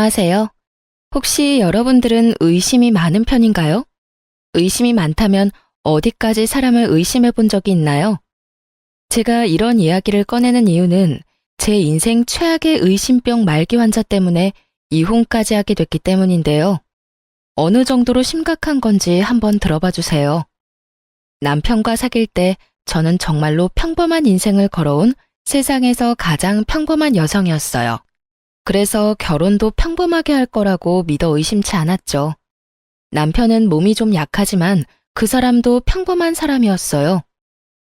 안녕하세요. 혹시 여러분들은 의심이 많은 편인가요? 의심이 많다면 어디까지 사람을 의심해 본 적이 있나요? 제가 이런 이야기를 꺼내는 이유는 제 인생 최악의 의심병 말기 환자 때문에 이혼까지 하게 됐기 때문인데요. 어느 정도로 심각한 건지 한번 들어봐 주세요. 남편과 사귈 때 저는 정말로 평범한 인생을 걸어온 세상에서 가장 평범한 여성이었어요. 그래서 결혼도 평범하게 할 거라고 믿어 의심치 않았죠. 남편은 몸이 좀 약하지만 그 사람도 평범한 사람이었어요.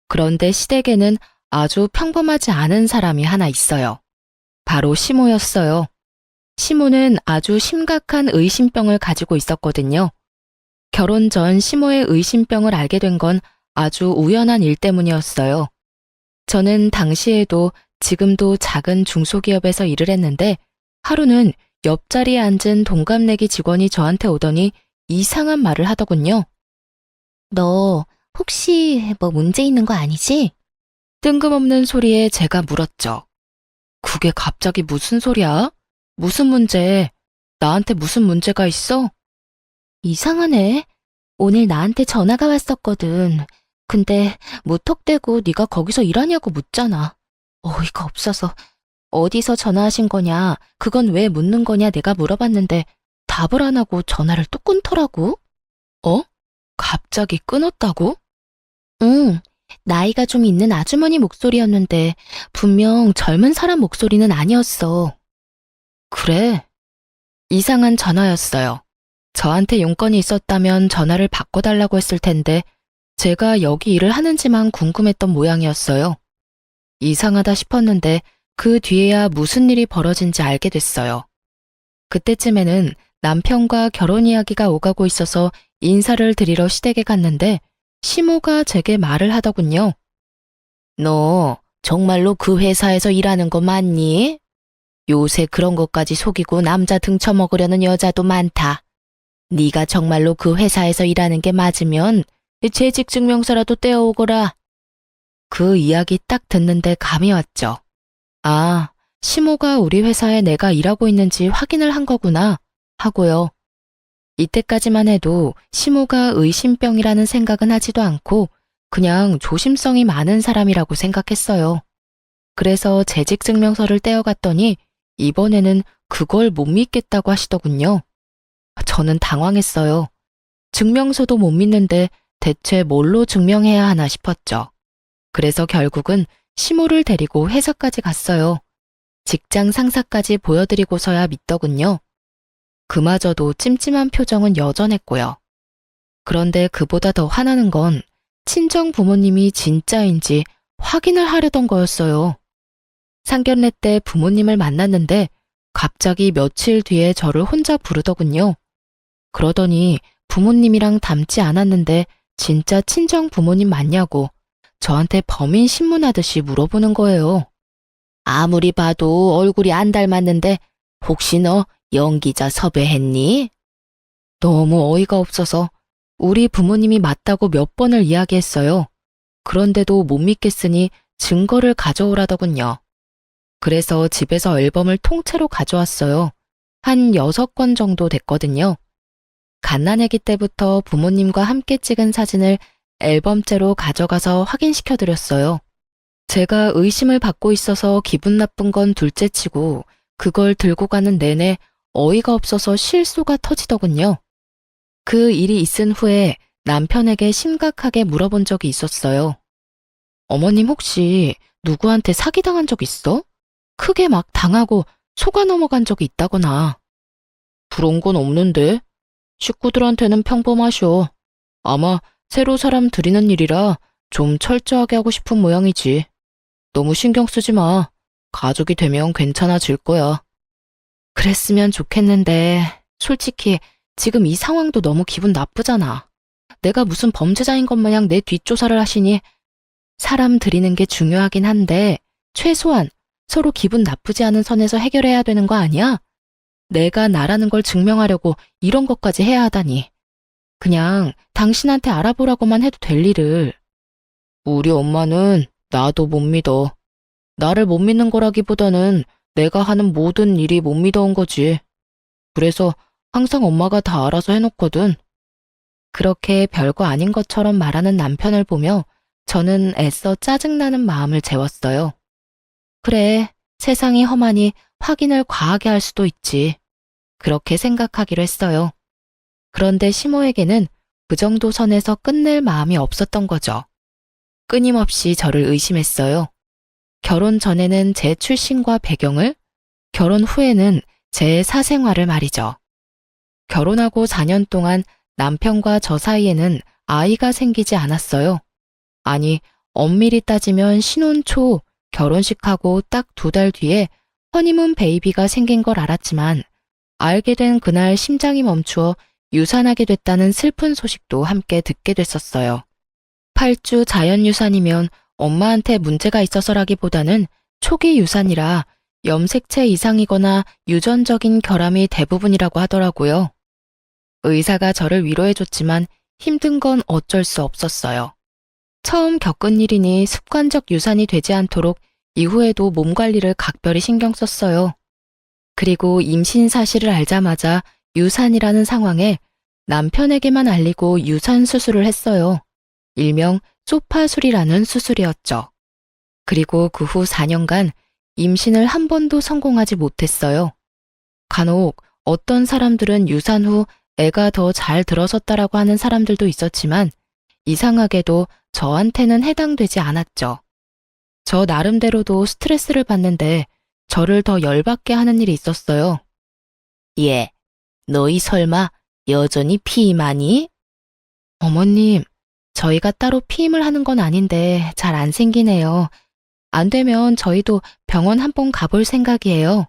그런데 시댁에는 아주 평범하지 않은 사람이 하나 있어요. 바로 시모였어요. 시모는 아주 심각한 의심병을 가지고 있었거든요. 결혼 전 시모의 의심병을 알게 된 건 아주 우연한 일 때문이었어요. 저는 당시에도 지금도 작은 중소기업에서 일을 했는데 하루는 옆자리에 앉은 동갑내기 직원이 저한테 오더니 이상한 말을 하더군요. 너 혹시 뭐 문제 있는 거 아니지? 뜬금없는 소리에 제가 물었죠. 그게 갑자기 무슨 소리야? 무슨 문제? 나한테 무슨 문제가 있어? 이상하네. 오늘 나한테 전화가 왔었거든. 근데 무턱대고 네가 거기서 일하냐고 묻잖아. 어이가 없어서 어디서 전화하신 거냐, 그건 왜 묻는 거냐 내가 물어봤는데 답을 안 하고 전화를 또 끊더라고. 어? 갑자기 끊었다고? 응, 나이가 좀 있는 아주머니 목소리였는데 분명 젊은 사람 목소리는 아니었어. 그래? 이상한 전화였어요. 저한테 용건이 있었다면 전화를 바꿔달라고 했을 텐데 제가 여기 일을 하는지만 궁금했던 모양이었어요. 이상하다 싶었는데 그 뒤에야 무슨 일이 벌어진지 알게 됐어요. 그때쯤에는 남편과 결혼 이야기가 오가고 있어서 인사를 드리러 시댁에 갔는데 시모가 제게 말을 하더군요. 너 정말로 그 회사에서 일하는 거 맞니? 요새 그런 것까지 속이고 남자 등쳐먹으려는 여자도 많다. 네가 정말로 그 회사에서 일하는 게 맞으면 재직증명서라도 떼어오거라. 그 이야기 딱 듣는데 감이 왔죠. 아, 시모가 우리 회사에 내가 일하고 있는지 확인을 한 거구나 하고요. 이때까지만 해도 시모가 의심병이라는 생각은 하지도 않고 그냥 조심성이 많은 사람이라고 생각했어요. 그래서 재직증명서를 떼어갔더니 이번에는 그걸 못 믿겠다고 하시더군요. 저는 당황했어요. 증명서도 못 믿는데 대체 뭘로 증명해야 하나 싶었죠. 그래서 결국은 시모를 데리고 회사까지 갔어요. 직장 상사까지 보여드리고서야 믿더군요. 그마저도 찜찜한 표정은 여전했고요. 그런데 그보다 더 화나는 건 친정 부모님이 진짜인지 확인을 하려던 거였어요. 상견례 때 부모님을 만났는데 갑자기 며칠 뒤에 저를 혼자 부르더군요. 그러더니 부모님이랑 닮지 않았는데 진짜 친정 부모님 맞냐고 저한테 범인 신문하듯이 물어보는 거예요. 아무리 봐도 얼굴이 안 닮았는데 혹시 너 연기자 섭외했니? 너무 어이가 없어서 우리 부모님이 맞다고 몇 번을 이야기했어요. 그런데도 못 믿겠으니 증거를 가져오라더군요. 그래서 집에서 앨범을 통째로 가져왔어요. 한 6권 정도 됐거든요. 갓난아기 때부터 부모님과 함께 찍은 사진을 앨범째로 가져가서 확인시켜드렸어요. 제가 의심을 받고 있어서 기분 나쁜 건 둘째치고 그걸 들고 가는 내내 어이가 없어서 실소가 터지더군요. 그 일이 있은 후에 남편에게 심각하게 물어본 적이 있었어요. 어머님 혹시 누구한테 사기당한 적 있어? 크게 막 당하고 속아 넘어간 적이 있다거나. 그런 건 없는데? 식구들한테는 평범하셔. 아마 새로 사람 들이는 일이라 좀 철저하게 하고 싶은 모양이지. 너무 신경 쓰지 마. 가족이 되면 괜찮아질 거야. 그랬으면 좋겠는데 솔직히 지금 이 상황도 너무 기분 나쁘잖아. 내가 무슨 범죄자인 것 마냥 내 뒷조사를 하시니 사람 들이는 게 중요하긴 한데 최소한 서로 기분 나쁘지 않은 선에서 해결해야 되는 거 아니야? 내가 나라는 걸 증명하려고 이런 것까지 해야 하다니. 그냥 당신한테 알아보라고만 해도 될 일을. 우리 엄마는 나도 못 믿어. 나를 못 믿는 거라기보다는 내가 하는 모든 일이 못 믿어온 거지. 그래서 항상 엄마가 다 알아서 해놓거든. 그렇게 별거 아닌 것처럼 말하는 남편을 보며 저는 애써 짜증나는 마음을 재웠어요. 그래, 세상이 험하니 확인을 과하게 할 수도 있지. 그렇게 생각하기로 했어요. 그런데 시모에게는 그 정도 선에서 끝낼 마음이 없었던 거죠. 끊임없이 저를 의심했어요. 결혼 전에는 제 출신과 배경을, 결혼 후에는 제 사생활을 말이죠. 결혼하고 4년 동안 남편과 저 사이에는 아이가 생기지 않았어요. 아니, 엄밀히 따지면 신혼 초 결혼식하고 딱 2달 뒤에 허니문 베이비가 생긴 걸 알았지만 알게 된 그날 심장이 멈추어 유산하게 됐다는 슬픈 소식도 함께 듣게 됐었어요. 8주 자연유산이면 엄마한테 문제가 있어서라기보다는 초기 유산이라 염색체 이상이거나 유전적인 결함이 대부분이라고 하더라고요. 의사가 저를 위로해줬지만 힘든 건 어쩔 수 없었어요. 처음 겪은 일이니 습관적 유산이 되지 않도록 이후에도 몸 관리를 각별히 신경 썼어요. 그리고 임신 사실을 알자마자 유산이라는 상황에 남편에게만 알리고 유산 수술을 했어요. 일명 소파술이라는 수술이었죠. 그리고 그 후 4년간 임신을 한 번도 성공하지 못했어요. 간혹 어떤 사람들은 유산 후 애가 더 잘 들어섰다라고 하는 사람들도 있었지만 이상하게도 저한테는 해당되지 않았죠. 저 나름대로도 스트레스를 받는데 저를 더 열받게 하는 일이 있었어요. 예, 너희 설마 여전히 피임하니? 어머님, 저희가 따로 피임을 하는 건 아닌데 잘 안 생기네요. 안 되면 저희도 병원 한번 가볼 생각이에요.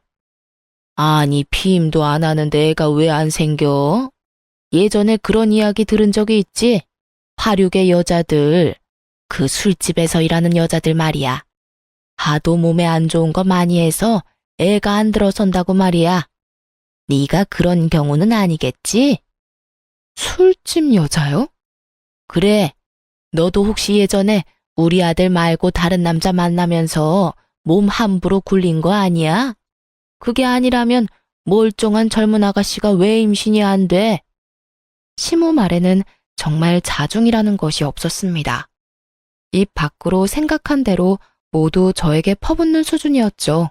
아니, 피임도 안 하는데 애가 왜 안 생겨? 예전에 그런 이야기 들은 적이 있지? 화류계 여자들, 그 술집에서 일하는 여자들 말이야. 하도 몸에 안 좋은 거 많이 해서 애가 안 들어선다고 말이야. 네가 그런 경우는 아니겠지? 술집 여자요? 그래, 너도 혹시 예전에 우리 아들 말고 다른 남자 만나면서 몸 함부로 굴린 거 아니야? 그게 아니라면 멀쩡한 젊은 아가씨가 왜 임신이 안 돼? 시모 말에는 정말 자중이라는 것이 없었습니다. 입 밖으로 생각한 대로 모두 저에게 퍼붓는 수준이었죠.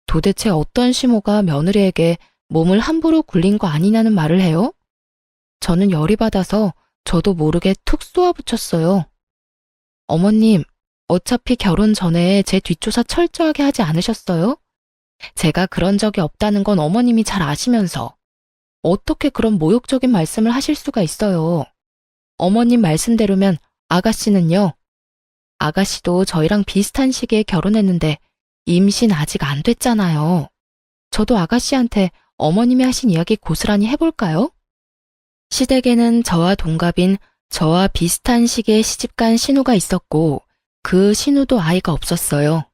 도대체 어떤 시모가 며느리에게 몸을 함부로 굴린 거 아니냐는 말을 해요? 저는 열이 받아서 저도 모르게 툭 쏘아붙였어요. 어머님, 어차피 결혼 전에 제 뒷조사 철저하게 하지 않으셨어요? 제가 그런 적이 없다는 건 어머님이 잘 아시면서 어떻게 그런 모욕적인 말씀을 하실 수가 있어요. 어머님 말씀대로면 아가씨는요? 아가씨도 저희랑 비슷한 시기에 결혼했는데 임신 아직 안 됐잖아요. 저도 아가씨한테 어머님이 하신 이야기 고스란히 해볼까요? 시댁에는 저와 동갑인 저와 비슷한 시기에 시집간 신우가 있었고 그 신우도 아이가 없었어요.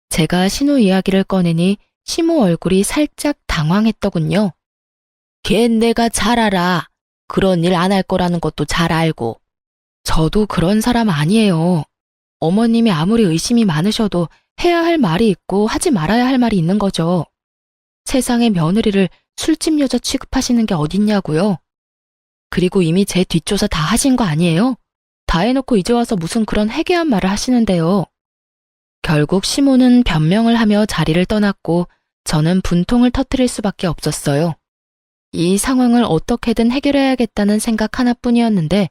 제가 신우 이야기를 꺼내니 시모 얼굴이 살짝 당황했더군요. 걘 내가 잘 알아. 그런 일 안 할 거라는 것도 잘 알고. 저도 그런 사람 아니에요. 어머님이 아무리 의심이 많으셔도 해야 할 말이 있고 하지 말아야 할 말이 있는 거죠. 세상에 며느리를 술집 여자 취급하시는 게 어딨냐고요. 그리고 이미 제 뒷조사 다 하신 거 아니에요? 다 해놓고 이제 와서 무슨 그런 해괴한 말을 하시는데요. 결국 시모는 변명을 하며 자리를 떠났고 저는 분통을 터뜨릴 수밖에 없었어요. 이 상황을 어떻게든 해결해야겠다는 생각 하나뿐이었는데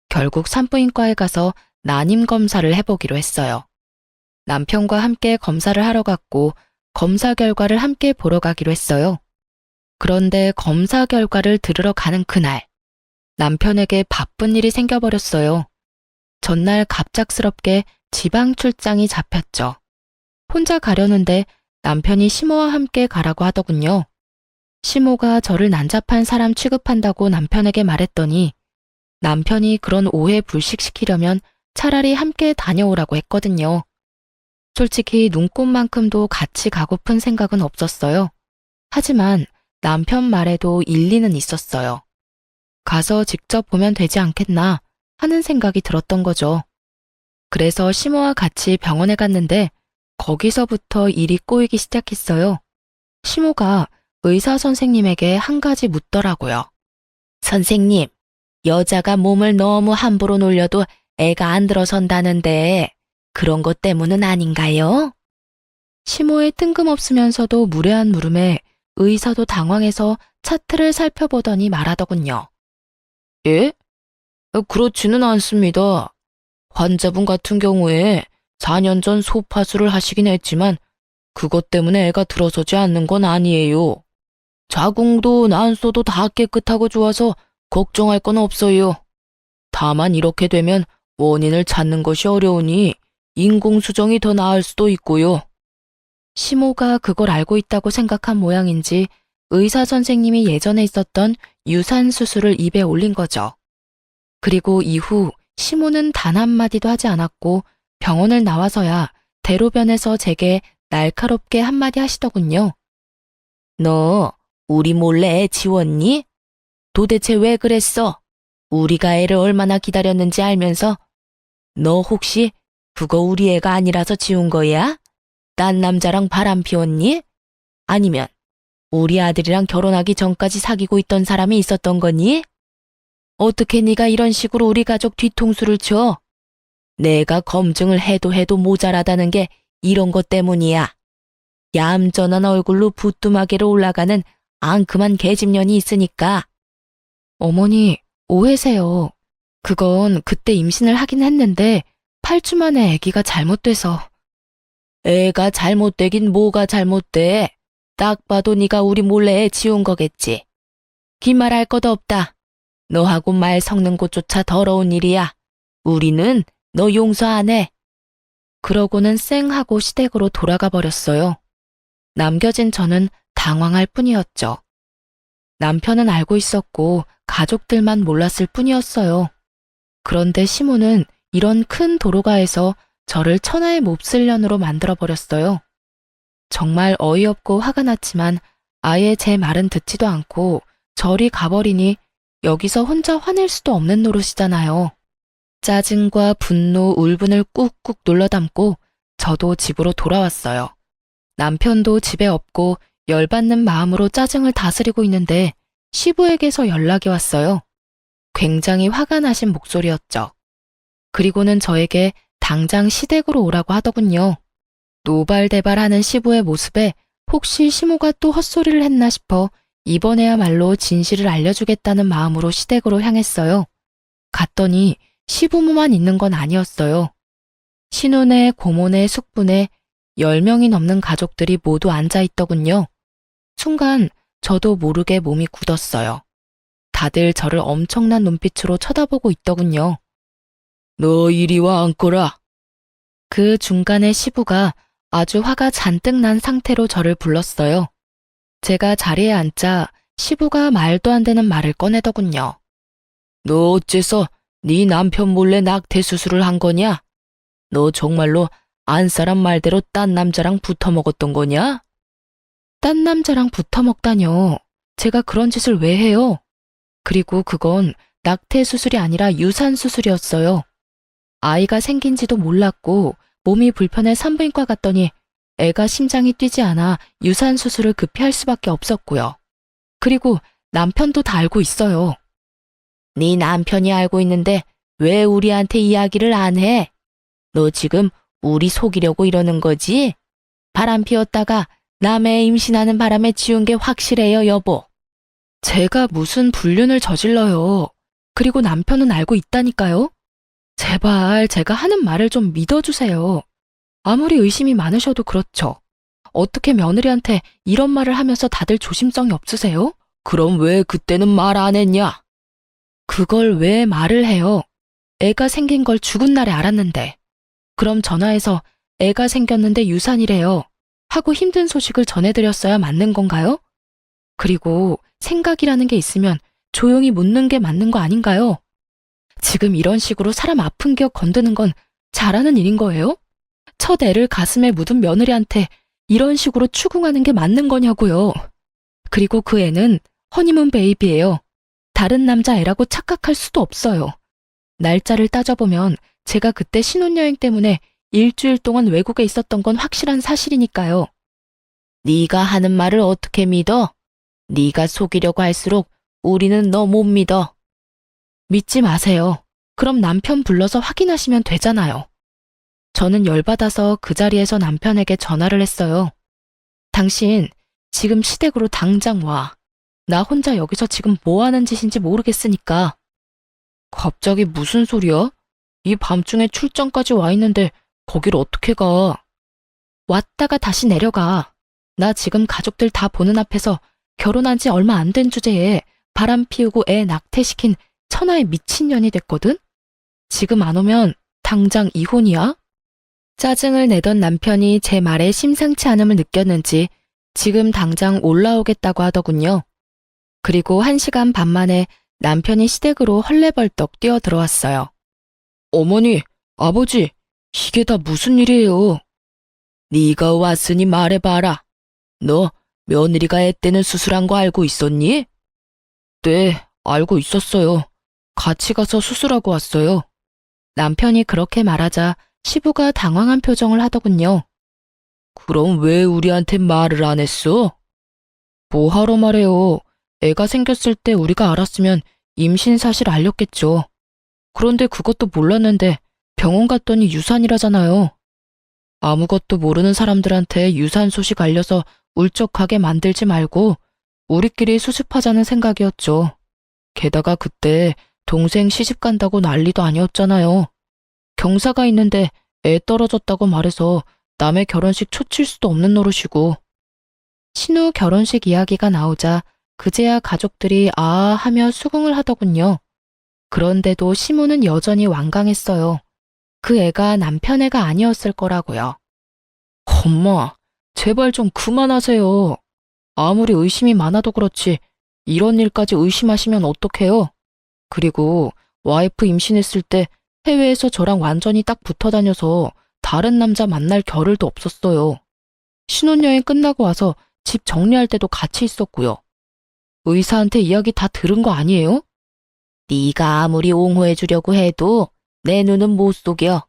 결국 산부인과에 가서 난임 검사를 해보기로 했어요. 남편과 함께 검사를 하러 갔고 검사 결과를 함께 보러 가기로 했어요. 그런데 검사 결과를 들으러 가는 그날 남편에게 바쁜 일이 생겨버렸어요. 전날 갑작스럽게 지방 출장이 잡혔죠. 혼자 가려는데 남편이 시모와 함께 가라고 하더군요. 시모가 저를 난잡한 사람 취급한다고 남편에게 말했더니 남편이 그런 오해 불식시키려면 차라리 함께 다녀오라고 했거든요. 솔직히 눈꽃만큼도 같이 가고픈 생각은 없었어요. 하지만 남편 말에도 일리는 있었어요. 가서 직접 보면 되지 않겠나 하는 생각이 들었던 거죠. 그래서 시모와 같이 병원에 갔는데 거기서부터 일이 꼬이기 시작했어요. 시모가 의사 선생님에게 한 가지 묻더라고요. 선생님, 여자가 몸을 너무 함부로 놀려도 애가 안 들어선다는데 그런 것 때문은 아닌가요? 시모의 뜬금없으면서도 무례한 물음에 의사도 당황해서 차트를 살펴보더니 말하더군요. 예? 그렇지는 않습니다. 환자분 같은 경우에 4년 전 소파술을 하시긴 했지만 그것 때문에 애가 들어서지 않는 건 아니에요. 자궁도 난소도 다 깨끗하고 좋아서 걱정할 건 없어요. 다만 이렇게 되면 원인을 찾는 것이 어려우니 인공수정이 더 나을 수도 있고요. 시모가 그걸 알고 있다고 생각한 모양인지 의사 선생님이 예전에 있었던 유산 수술을 입에 올린 거죠. 그리고 이후 시모는 단 한마디도 하지 않았고 병원을 나와서야 대로변에서 제게 날카롭게 한마디 하시더군요. 너 우리 몰래 애 지웠니? 도대체 왜 그랬어? 우리가 애를 얼마나 기다렸는지 알면서 너 혹시 그거 우리 애가 아니라서 지운 거야? 딴 남자랑 바람 피웠니? 아니면 우리 아들이랑 결혼하기 전까지 사귀고 있던 사람이 있었던 거니? 어떻게 네가 이런 식으로 우리 가족 뒤통수를 쳐? 내가 검증을 해도 모자라다는 게 이런 것 때문이야. 얌전한 얼굴로 부뚜마개로 올라가는 앙큼한 계집년이 있으니까. 어머니, 오해세요. 그건 그때 임신을 하긴 했는데 8주 만에 아기가 잘못돼서. 애가 잘못되긴 뭐가 잘못돼. 딱 봐도 네가 우리 몰래 애 지운 거겠지. 긴 말 할 것도 없다. 너하고 말 섞는 것조차 더러운 일이야. 우리는 너 용서 안 해. 그러고는 쌩하고 시댁으로 돌아가 버렸어요. 남겨진 저는 당황할 뿐이었죠. 남편은 알고 있었고 가족들만 몰랐을 뿐이었어요. 그런데 시모는 이런 큰 도로가에서 저를 천하의 몹쓸년으로 만들어버렸어요. 정말 어이없고 화가 났지만 아예 제 말은 듣지도 않고 저리 가버리니 여기서 혼자 화낼 수도 없는 노릇이잖아요. 짜증과 분노, 울분을 꾹꾹 눌러 담고 저도 집으로 돌아왔어요. 남편도 집에 없고 열받는 마음으로 짜증을 다스리고 있는데 시부에게서 연락이 왔어요. 굉장히 화가 나신 목소리였죠. 그리고는 저에게 당장 시댁으로 오라고 하더군요. 노발대발하는 시부의 모습에 혹시 시모가 또 헛소리를 했나 싶어 이번에야말로 진실을 알려주겠다는 마음으로 시댁으로 향했어요. 갔더니 시부모만 있는 건 아니었어요. 신혼에, 고모네, 숙부네 10명이 넘는 가족들이 모두 앉아있더군요. 순간 저도 모르게 몸이 굳었어요. 다들 저를 엄청난 눈빛으로 쳐다보고 있더군요. 너 이리 와 앉거라. 그 중간에 시부가 아주 화가 잔뜩 난 상태로 저를 불렀어요. 제가 자리에 앉자 시부가 말도 안 되는 말을 꺼내더군요. 너 어째서 네 남편 몰래 낙태 수술을 한 거냐? 너 정말로 안 사람 말대로 딴 남자랑 붙어 먹었던 거냐? 딴 남자랑 붙어 먹다뇨. 제가 그런 짓을 왜 해요? 그리고 그건 낙태 수술이 아니라 유산 수술이었어요. 아이가 생긴지도 몰랐고 몸이 불편해 산부인과 갔더니 애가 심장이 뛰지 않아 유산 수술을 급히 할 수밖에 없었고요. 그리고 남편도 다 알고 있어요. 네 남편이 알고 있는데 왜 우리한테 이야기를 안 해? 너 지금 우리 속이려고 이러는 거지? 바람 피웠다가 남의 임신하는 바람에 지운 게 확실해요, 여보. 제가 무슨 불륜을 저질러요. 그리고 남편은 알고 있다니까요. 제발 제가 하는 말을 좀 믿어주세요. 아무리 의심이 많으셔도 그렇죠. 어떻게 며느리한테 이런 말을 하면서 다들 조심성이 없으세요? 그럼 왜 그때는 말 안 했냐? 그걸 왜 말을 해요? 애가 생긴 걸 죽은 날에 알았는데. 그럼 전화해서 애가 생겼는데 유산이래요 하고 힘든 소식을 전해드렸어야 맞는 건가요? 그리고 생각이라는 게 있으면 조용히 묻는 게 맞는 거 아닌가요? 지금 이런 식으로 사람 아픈 기억 건드는 건 잘하는 일인 거예요? 첫 애를 가슴에 묻은 며느리한테 이런 식으로 추궁하는 게 맞는 거냐고요. 그리고 그 애는 허니문 베이비예요. 다른 남자 애라고 착각할 수도 없어요. 날짜를 따져보면 제가 그때 신혼여행 때문에 일주일 동안 외국에 있었던 건 확실한 사실이니까요. 네가 하는 말을 어떻게 믿어? 네가 속이려고 할수록 우리는 너 못 믿어. 믿지 마세요. 그럼 남편 불러서 확인하시면 되잖아요. 저는 열받아서 그 자리에서 남편에게 전화를 했어요. 당신 지금 시댁으로 당장 와. 나 혼자 여기서 지금 뭐 하는 짓인지 모르겠으니까. 갑자기 무슨 소리야? 이 밤중에 출장까지 와 있는데 거길 어떻게 가? 왔다가 다시 내려가. 나 지금 가족들 다 보는 앞에서 결혼한 지 얼마 안 된 주제에 바람 피우고 애 낙태시킨 천하의 미친년이 됐거든? 지금 안 오면 당장 이혼이야? 짜증을 내던 남편이 제 말에 심상치 않음을 느꼈는지 지금 당장 올라오겠다고 하더군요. 그리고 1시간 반 만에 남편이 시댁으로 헐레벌떡 뛰어 들어왔어요. 어머니, 아버지, 이게 다 무슨 일이에요? 네가 왔으니 말해봐라. 너 며느리가 애 떼는 수술한 거 알고 있었니? 네, 알고 있었어요. 같이 가서 수술하고 왔어요. 남편이 그렇게 말하자 시부가 당황한 표정을 하더군요. 그럼 왜 우리한테 말을 안 했어? 뭐하러 말해요. 애가 생겼을 때 우리가 알았으면 임신 사실 알렸겠죠. 그런데 그것도 몰랐는데 병원 갔더니 유산이라잖아요. 아무것도 모르는 사람들한테 유산 소식 알려서 울적하게 만들지 말고 우리끼리 수습하자는 생각이었죠. 게다가 그때 동생 시집 간다고 난리도 아니었잖아요. 경사가 있는데 애 떨어졌다고 말해서 남의 결혼식 초칠 수도 없는 노릇이고. 신우 결혼식 이야기가 나오자 그제야 가족들이 아 하며 수긍을 하더군요. 그런데도 시모는 여전히 완강했어요. 그 애가 남편 애가 아니었을 거라고요. 엄마, 제발 좀 그만하세요. 아무리 의심이 많아도 그렇지 이런 일까지 의심하시면 어떡해요? 그리고 와이프 임신했을 때 해외에서 저랑 완전히 딱 붙어 다녀서 다른 남자 만날 겨를도 없었어요. 신혼여행 끝나고 와서 집 정리할 때도 같이 있었고요. 의사한테 이야기 다 들은 거 아니에요? 네가 아무리 옹호해 주려고 해도 내 눈은 못 속여.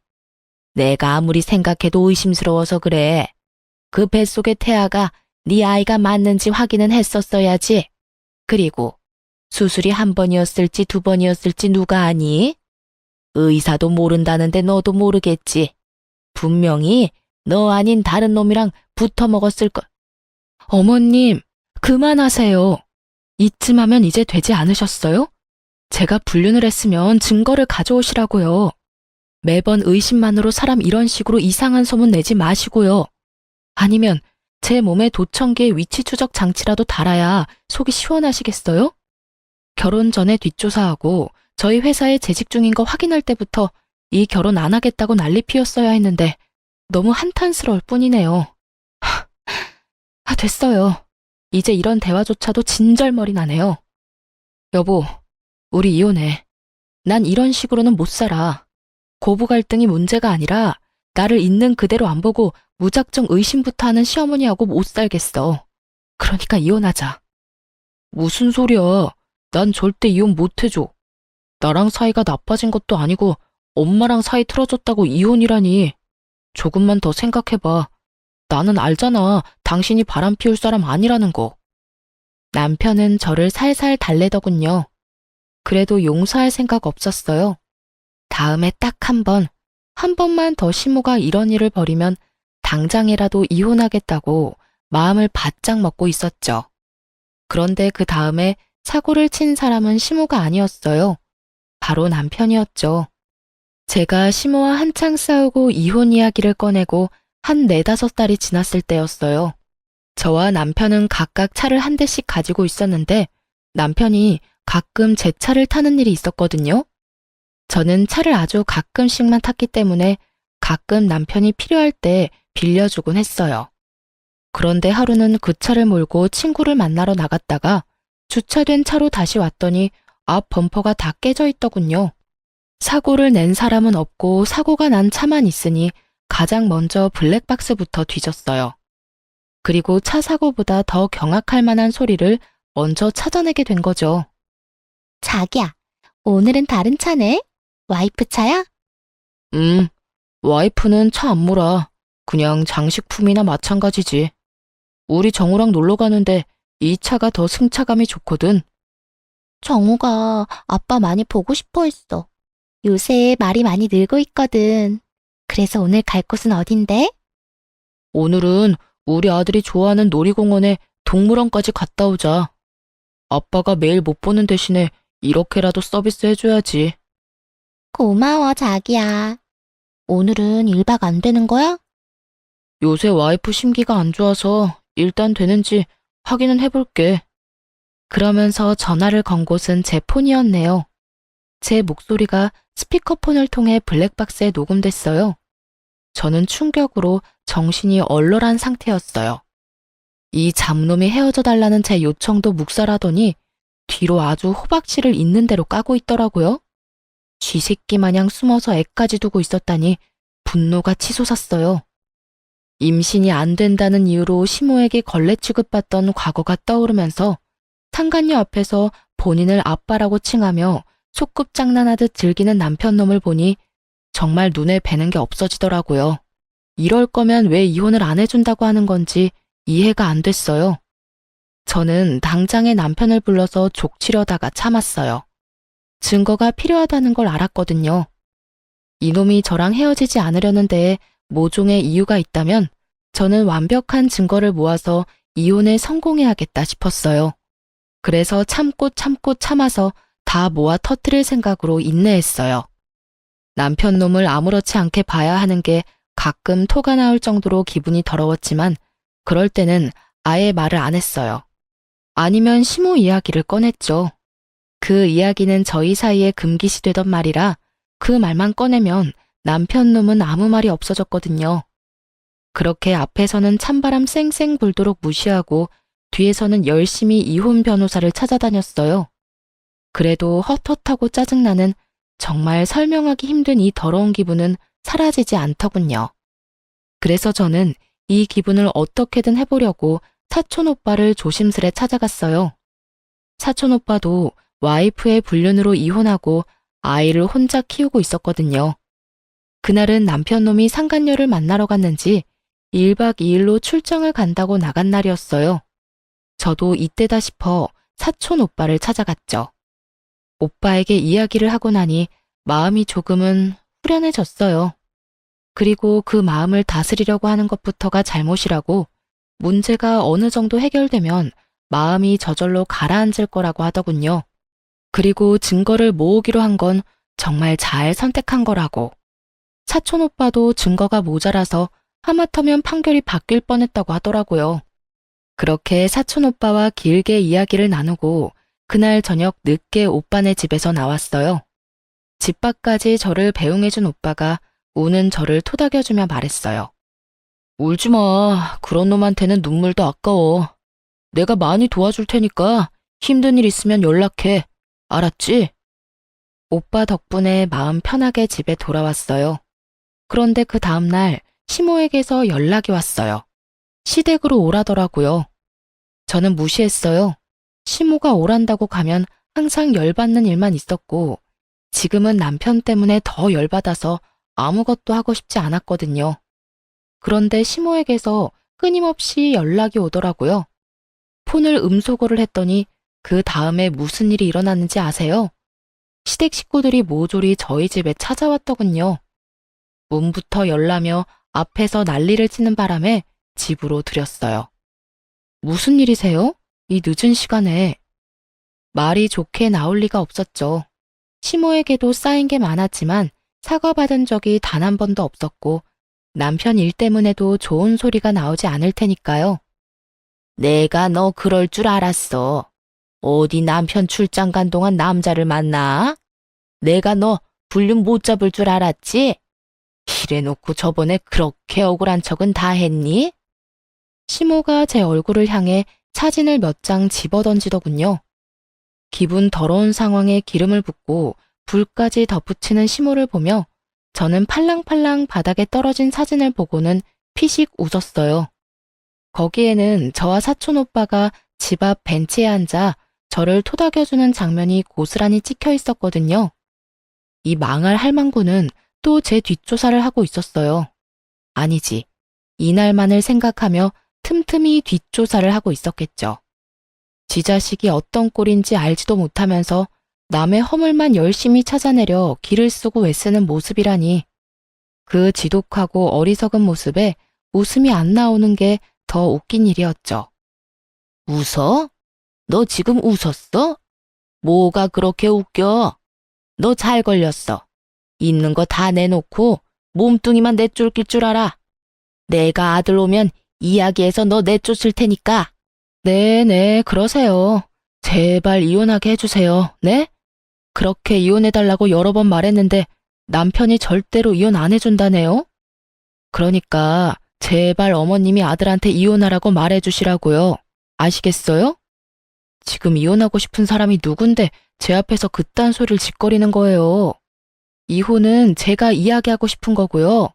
내가 아무리 생각해도 의심스러워서 그래. 그 뱃속의 태아가 네 아이가 맞는지 확인은 했었어야지. 그리고 수술이 1번이었을지 2번이었을지 누가 아니? 의사도 모른다는데 너도 모르겠지. 분명히 너 아닌 다른 놈이랑 붙어 먹었을 걸. 어머님, 그만하세요. 이쯤 하면 이제 되지 않으셨어요? 제가 불륜을 했으면 증거를 가져오시라고요. 매번 의심만으로 사람 이런 식으로 이상한 소문 내지 마시고요. 아니면 제 몸에 도청기의 위치 추적 장치라도 달아야 속이 시원하시겠어요? 결혼 전에 뒷조사하고 저희 회사에 재직 중인 거 확인할 때부터 이 결혼 안 하겠다고 난리 피웠어야 했는데 너무 한탄스러울 뿐이네요. 됐어요. 이제 이런 대화조차도 진절머리 나네요. 여보, 우리 이혼해. 난 이런 식으로는 못 살아. 고부 갈등이 문제가 아니라 나를 있는 그대로 안 보고 무작정 의심부터 하는 시어머니하고 못 살겠어. 그러니까 이혼하자. 무슨 소리야. 난 절대 이혼 못 해줘. 나랑 사이가 나빠진 것도 아니고 엄마랑 사이 틀어졌다고 이혼이라니. 조금만 더 생각해봐. 나는 알잖아. 당신이 바람 피울 사람 아니라는 거. 남편은 저를 살살 달래더군요. 그래도 용서할 생각 없었어요. 다음에 딱 한 번만 더 시모가 이런 일을 벌이면 당장이라도 이혼하겠다고 마음을 바짝 먹고 있었죠. 그런데 그 다음에 사고를 친 사람은 시모가 아니었어요. 바로 남편이었죠. 제가 시모와 한창 싸우고 이혼 이야기를 꺼내고 한 4~5달이 지났을 때였어요. 저와 남편은 각각 차를 한 대씩 가지고 있었는데 남편이 가끔 제 차를 타는 일이 있었거든요. 저는 차를 아주 가끔씩만 탔기 때문에 가끔 남편이 필요할 때 빌려주곤 했어요. 그런데 하루는 그 차를 몰고 친구를 만나러 나갔다가 주차된 차로 다시 왔더니 앞 범퍼가 다 깨져 있더군요. 사고를 낸 사람은 없고 사고가 난 차만 있으니 가장 먼저 블랙박스부터 뒤졌어요. 그리고 차 사고보다 더 경악할 만한 소리를 먼저 찾아내게 된 거죠. 자기야, 오늘은 다른 차네? 와이프 차야? 와이프는 차 안 몰아. 그냥 장식품이나 마찬가지지. 우리 정우랑 놀러 가는데 이 차가 더 승차감이 좋거든. 정우가 아빠 많이 보고 싶어 했어. 요새 말이 많이 늘고 있거든. 그래서 오늘 갈 곳은 어딘데? 오늘은 우리 아들이 좋아하는 놀이공원에 동물원까지 갔다 오자. 아빠가 매일 못 보는 대신에 이렇게라도 서비스 해줘야지. 고마워, 자기야. 오늘은 1박 안 되는 거야? 요새 와이프 심기가 안 좋아서 일단 되는지 확인은 해볼게. 그러면서 전화를 건 곳은 제 폰이었네요. 제 목소리가 스피커폰을 통해 블랙박스에 녹음됐어요. 저는 충격으로 정신이 얼얼한 상태였어요. 이 잡놈이 헤어져 달라는 제 요청도 묵살하더니 뒤로 아주 호박씨를 있는 대로 까고 있더라고요. 쥐새끼 마냥 숨어서 애까지 두고 있었다니 분노가 치솟았어요. 임신이 안 된다는 이유로 시모에게 걸레 취급받던 과거가 떠오르면서 상간녀 앞에서 본인을 아빠라고 칭하며 소꿉장난하듯 즐기는 남편놈을 보니 정말 눈에 뵈는 게 없어지더라고요. 이럴 거면 왜 이혼을 안 해준다고 하는 건지 이해가 안 됐어요. 저는 당장에 남편을 불러서 족치려다가 참았어요. 증거가 필요하다는 걸 알았거든요. 이놈이 저랑 헤어지지 않으려는 데에 모종의 이유가 있다면 저는 완벽한 증거를 모아서 이혼에 성공해야겠다 싶었어요. 그래서 참고 참아서 다 모아 터뜨릴 생각으로 인내했어요. 남편 놈을 아무렇지 않게 봐야 하는 게 가끔 토가 나올 정도로 기분이 더러웠지만 그럴 때는 아예 말을 안 했어요. 아니면 시모 이야기를 꺼냈죠. 그 이야기는 저희 사이에 금기시 되던 말이라 그 말만 꺼내면 남편 놈은 아무 말이 없어졌거든요. 그렇게 앞에서는 찬바람 쌩쌩 불도록 무시하고 뒤에서는 열심히 이혼 변호사를 찾아다녔어요. 그래도 헛헛하고 짜증나는 정말 설명하기 힘든 이 더러운 기분은 사라지지 않더군요. 그래서 저는 이 기분을 어떻게든 해보려고 사촌 오빠를 조심스레 찾아갔어요. 사촌 오빠도 와이프의 불륜으로 이혼하고 아이를 혼자 키우고 있었거든요. 그날은 남편놈이 상간녀를 만나러 갔는지 1박 2일로 출장을 간다고 나간 날이었어요. 저도 이때다 싶어 사촌 오빠를 찾아갔죠. 오빠에게 이야기를 하고 나니 마음이 조금은 후련해졌어요. 그리고 그 마음을 다스리려고 하는 것부터가 잘못이라고 문제가 어느 정도 해결되면 마음이 저절로 가라앉을 거라고 하더군요. 그리고 증거를 모으기로 한 건 정말 잘 선택한 거라고. 사촌 오빠도 증거가 모자라서 하마터면 판결이 바뀔 뻔했다고 하더라고요. 그렇게 사촌 오빠와 길게 이야기를 나누고 그날 저녁 늦게 오빠네 집에서 나왔어요. 집 밖까지 저를 배웅해준 오빠가 우는 저를 토닥여주며 말했어요. 울지 마. 그런 놈한테는 눈물도 아까워. 내가 많이 도와줄 테니까 힘든 일 있으면 연락해. 알았지? 오빠 덕분에 마음 편하게 집에 돌아왔어요. 그런데 그 다음날 시모에게서 연락이 왔어요. 시댁으로 오라더라고요. 저는 무시했어요. 시모가 오란다고 가면 항상 열받는 일만 있었고 지금은 남편 때문에 더 열받아서 아무것도 하고 싶지 않았거든요. 그런데 시모에게서 끊임없이 연락이 오더라고요. 폰을 음소거를 했더니 그 다음에 무슨 일이 일어났는지 아세요? 시댁 식구들이 모조리 저희 집에 찾아왔더군요. 문부터 열라며 앞에서 난리를 치는 바람에 집으로 들였어요. 무슨 일이세요? 이 늦은 시간에. 말이 좋게 나올 리가 없었죠. 시모에게도 쌓인 게 많았지만 사과받은 적이 단 한 번도 없었고 남편 일 때문에도 좋은 소리가 나오지 않을 테니까요. 내가 너 그럴 줄 알았어. 어디 남편 출장 간 동안 남자를 만나? 내가 너 불륜 못 잡을 줄 알았지? 이래놓고 저번에 그렇게 억울한 척은 다 했니? 시모가 제 얼굴을 향해 사진을 몇 장 집어던지더군요. 기분 더러운 상황에 기름을 붓고 불까지 덧붙이는 시모를 보며 저는 팔랑팔랑 바닥에 떨어진 사진을 보고는 피식 웃었어요. 거기에는 저와 사촌 오빠가 집 앞 벤치에 앉아 저를 토닥여주는 장면이 고스란히 찍혀 있었거든요. 이 망할 할망구는 또 제 뒷조사를 하고 있었어요. 아니지, 이날만을 생각하며 틈틈이 뒷조사를 하고 있었겠죠. 지 자식이 어떤 꼴인지 알지도 못하면서 남의 허물만 열심히 찾아내려 기를 쓰고 애쓰는 모습이라니. 그 지독하고 어리석은 모습에 웃음이 안 나오는 게 더 웃긴 일이었죠. 웃어? 너 지금 웃었어? 뭐가 그렇게 웃겨? 너 잘 걸렸어. 있는 거 다 내놓고 몸뚱이만 내쫓길 줄 알아. 내가 아들 오면 이야기해서 너 내쫓을 테니까. 네네, 그러세요. 제발 이혼하게 해주세요. 네? 그렇게 이혼해달라고 여러 번 말했는데 남편이 절대로 이혼 안 해준다네요? 그러니까 제발 어머님이 아들한테 이혼하라고 말해주시라고요. 아시겠어요? 지금 이혼하고 싶은 사람이 누군데 제 앞에서 그딴 소리를 짓거리는 거예요. 이혼은 제가 이야기하고 싶은 거고요.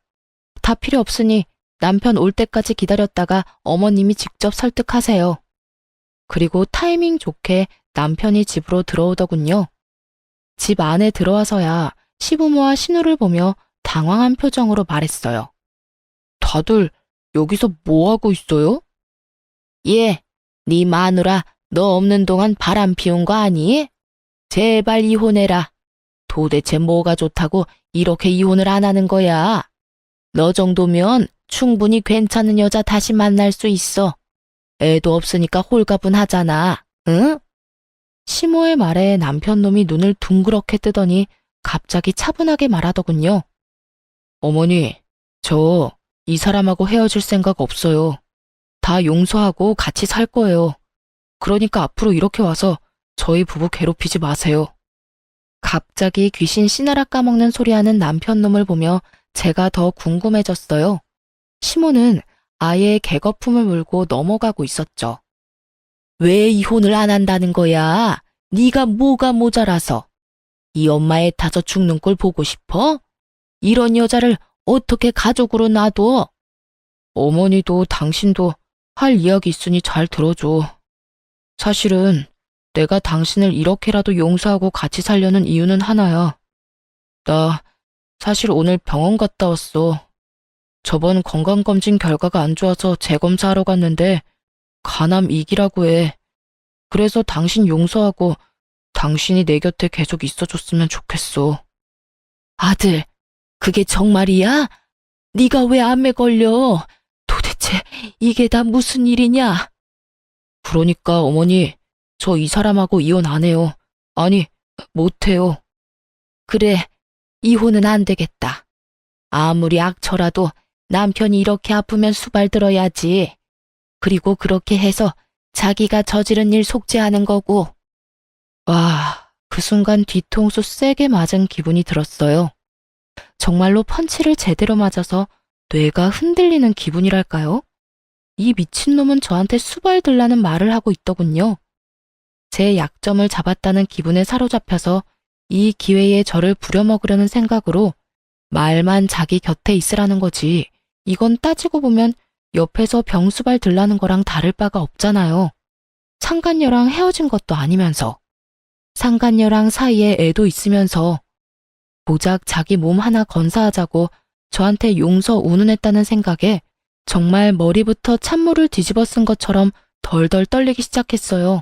다 필요 없으니 남편 올 때까지 기다렸다가 어머님이 직접 설득하세요. 그리고 타이밍 좋게 남편이 집으로 들어오더군요. 집 안에 들어와서야 시부모와 신우를 보며 당황한 표정으로 말했어요. 다들 여기서 뭐 하고 있어요? 예, 네 마누라 너 없는 동안 바람 피운 거 아니? 제발 이혼해라. 도대체 뭐가 좋다고 이렇게 이혼을 안 하는 거야? 너 정도면 충분히 괜찮은 여자 다시 만날 수 있어. 애도 없으니까 홀가분하잖아. 응? 시모의 말에 남편놈이 눈을 둥그렇게 뜨더니 갑자기 차분하게 말하더군요. 어머니, 저 이 사람하고 헤어질 생각 없어요. 다 용서하고 같이 살 거예요. 그러니까 앞으로 이렇게 와서 저희 부부 괴롭히지 마세요. 갑자기 귀신 씨나라 까먹는 소리하는 남편놈을 보며 제가 더 궁금해졌어요. 시모는 아예 개거품을 물고 넘어가고 있었죠. 왜 이혼을 안 한다는 거야? 네가 뭐가 모자라서? 이 엄마의 타서 죽는 꼴 보고 싶어? 이런 여자를 어떻게 가족으로 놔둬? 어머니도 당신도 할 이야기 있으니 잘 들어줘. 사실은 내가 당신을 이렇게라도 용서하고 같이 살려는 이유는 하나야. 나 사실 오늘 병원 갔다 왔어. 저번 건강검진 결과가 안 좋아서 재검사하러 갔는데 간암 2기라고 해. 그래서 당신 용서하고 당신이 내 곁에 계속 있어줬으면 좋겠어. 아들, 그게 정말이야? 네가 왜 암에 걸려? 도대체 이게 다 무슨 일이냐? 그러니까 어머니, 저 이 사람하고 이혼 안 해요. 아니, 못 해요. 그래, 이혼은 안 되겠다. 아무리 악처라도 남편이 이렇게 아프면 수발 들어야지. 그리고 그렇게 해서 자기가 저지른 일 속죄하는 거고. 와, 그 순간 뒤통수 세게 맞은 기분이 들었어요. 정말로 펀치를 제대로 맞아서 뇌가 흔들리는 기분이랄까요? 이 미친놈은 저한테 수발 들라는 말을 하고 있더군요. 제 약점을 잡았다는 기분에 사로잡혀서 이 기회에 저를 부려먹으려는 생각으로 말만 자기 곁에 있으라는 거지. 이건 따지고 보면 옆에서 병수발 들라는 거랑 다를 바가 없잖아요. 상간녀랑 헤어진 것도 아니면서. 상간녀랑 사이에 애도 있으면서. 고작 자기 몸 하나 건사하자고 저한테 용서 운운했다는 생각에 정말 머리부터 찬물을 뒤집어 쓴 것처럼 덜덜 떨리기 시작했어요.